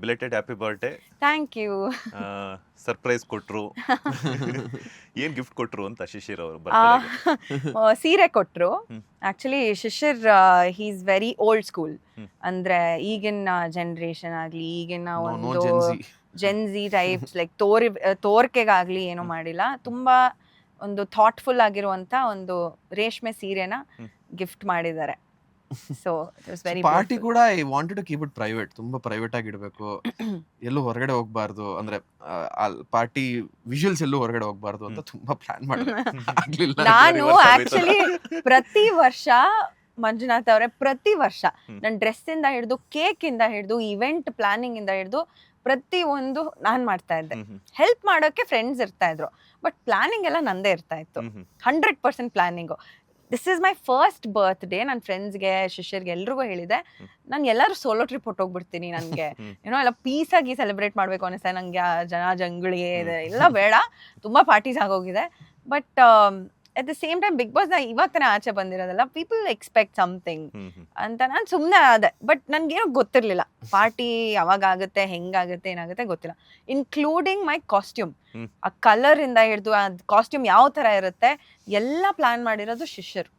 Belated happy birthday. Thank you. Surprise ಕೊಟ್ರು. ಏನ್ gift ಕೊಟ್ರು ಅಂತ ಶಿಶಿರ್ ಅವರು ಬರ್ತಾರೆ. ಸೀರೆ ಕೊಟ್ರು. ಹ್ಮ್. Actually Shishir is very old school. ಹ್ಮ್. ಅಂದ್ರೆ ಈಗಿನ ಜನರೇಷನ್ ಆಗ್ಲಿ, ಈಗಿನ ನೋ ಒಂದು ಜೆನ್ಸಿ. ಜೆನ್ಸಿ ಟೈಪ್ಸ್ ಲೈಕ್ ತೋರ್ಕೆಗಾಗ್ಲಿ ಏನೂ ಮಾಡಿಲ್ಲ. ತುಂಬಾ ಒಂದು ಥಾಟ್ಫುಲ್ ಆಗಿರುವಂತ ಒಂದು ರೇಷ್ಮೆ ಸೀರೆನ ಹ್ಮ್. ಗಿಫ್ಟ್ ಮಾಡಿದ್ದಾರೆ. So it was very party ಕೂಡ I wanted to keep it private, ತುಂಬಾ ಪ್ರೈವೇಟ್ ಆಗಿ ಇಡಬೇಕು, ಎಲ್ಲೂ ಹೊರಗಡೆ ಹೋಗ್ಬಾರ್ದು, ಅಂದ್ರೆ ಪಾರ್ಟಿ ವಿಜುವಲ್ಸ್ ಎಲ್ಲೂ ಹೊರಗಡೆ ಹೋಗ್ಬಾರ್ದು ಅಂತ ತುಂಬಾ ಪ್ಲಾನ್ ಮಾಡಿದೆ. ಆಗ್ಲಿಲ್ಲ. ನಾನು ವರ್ಷ ಆಕ್ಚುಲಿ ಪ್ರತಿ ವರ್ಷ ಮಂಜುನಾಥ್ ಅವರೇ, ಪ್ರತಿ ವರ್ಷ ನನ್ನ ಡ್ರೆಸ್ ಇಂದ ಹಿಡಿದು ಕೇಕ್ ಇಂದ ಹಿಡಿದು ಇವೆಂಟ್ ಪ್ಲಾನಿಂಗ್ ಇಂದ ಹಿಡಿದು ಪ್ರತಿ ಒಂದು ನಾನ್ ಮಾಡ್ತಾ ಇದ್ದೆ. ಹೆಲ್ಪ್ ಮಾಡೋಕೆ ಫ್ರೆಂಡ್ಸ್ ಇರ್ತಾ ಇದ್ರು, ಬಟ್ ಪ್ಲಾನಿಂಗ್ ಎಲ್ಲ ನಂದೇ ಇರ್ತಾ ಇತ್ತು. 100% planning. This is my first birthday. ನನ್ನ ಫ್ರೆಂಡ್ಸ್ಗೆ, ಶಿಷ್ಯರ್ಗೆ ಎಲ್ರಿಗೂ ಹೇಳಿದೆ, ನಾನು ಎಲ್ಲರೂ ಸೋಲೋ ಟ್ರಿಪ್ ಹೊಟ್ಟೋಗ್ಬಿಡ್ತೀನಿ, ನನಗೆ ಏನೋ ಎಲ್ಲ ಪೀಸಾಗಿ ಸೆಲೆಬ್ರೇಟ್ ಮಾಡಬೇಕು ಅನಿಸ್ತಾ, ನನಗೆ ಜನ ಜಂಗುಳಿ ಎಲ್ಲ ಬೇಡ, ತುಂಬ ಪಾರ್ಟೀಸ್ ಆಗೋಗಿದೆ. But at the same time Bigg Boss ಇವಾಗ ತಾನೇ ಆಚೆ ಬಂದಿರೋದಲ್ಲ, ಪೀಪಲ್ ಎಕ್ಸ್ಪೆಕ್ಟ್ ಸಮಥಿಂಗ್ ಅಂತ ನಾನು ಸುಮ್ಮನೆ ಆದೆ. ಬಟ್ ನನಗೇನೋ ಗೊತ್ತಿರಲಿಲ್ಲ ಪಾರ್ಟಿ ಯಾವಾಗ ಆಗುತ್ತೆ, ಹೆಂಗಾಗುತ್ತೆ, ಏನಾಗುತ್ತೆ ಗೊತ್ತಿಲ್ಲ. ಇನ್ಕ್ಲೂಡಿಂಗ್ ಮೈ ಕಾಸ್ಟ್ಯೂಮ್, ಆ ಕಲರ್ ಇಂದ ಹಿಡಿದು ಆ ಕಾಸ್ಟ್ಯೂಮ್ ಯಾವ ಥರ ಇರುತ್ತೆ ಎಲ್ಲ ಪ್ಲಾನ್ ಮಾಡಿರೋದು ಶಿಷ್ಯರು.